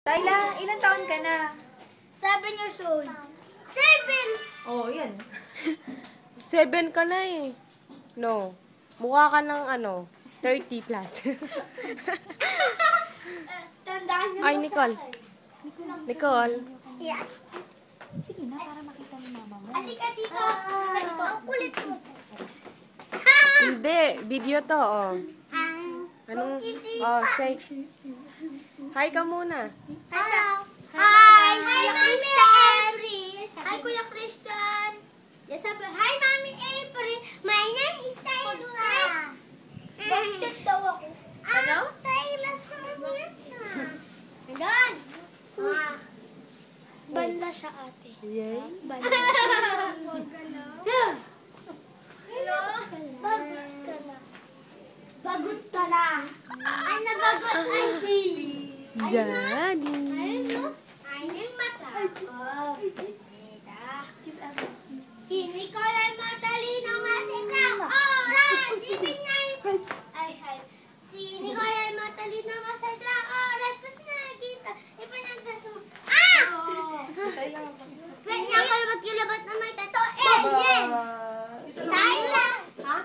Tyla, ilang taon ka na? 7 years old. 7! Oo, yan. 7 ka na eh. No. Mukha ka ng 30 plus. Tandaan nyo Ay, to Nicole. sa akin. Nicole. Yeah. Sige na, para makita ni mama mo. Halika dito. Ito, ang kulit mo. Hindi. Video to, oh. Anong, say. Hi ka muna. Hello. Hi! Hi, Mami April! Hi, Kuya Christian! Yes, sabi, hi, Mami April! My name is Tyla! Bakit daw ako? Ano? Tyla Sarmiento! Hanggang! Banda siya, ate. Yay. Banda. Hello? Bagot ka na. Bagot ka na. Ano bagot ang sili? Daddy. Ayun, no? Ayun yung mata. Oh. Si Nicole ay matalino, masikap. Oras! Ibigay! Ay, ay. Si Nicole ay matalino, masikap. Oras! Tapos nakikita. Ipanagdas mo. Ah! Pwede niya ako magkilabat na may tato. Yen! Tyla! Ha?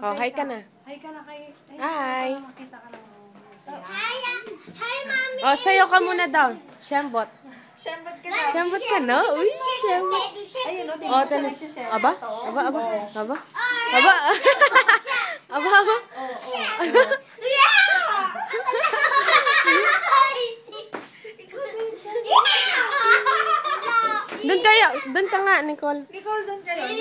Oh, hi ka na. Hi ka na kay... Hi. Makita ka na. Hi, Mami! Oh, sayo ka muna daw. Shembot. Siyembot ka na. Shembot ka na? Uy, shembot. Ayun, no? Oh, aba? Aba, aba? Aba? Aba? Aba, aba? Doon ka nga, Nicole. Nicole, doon ka rin.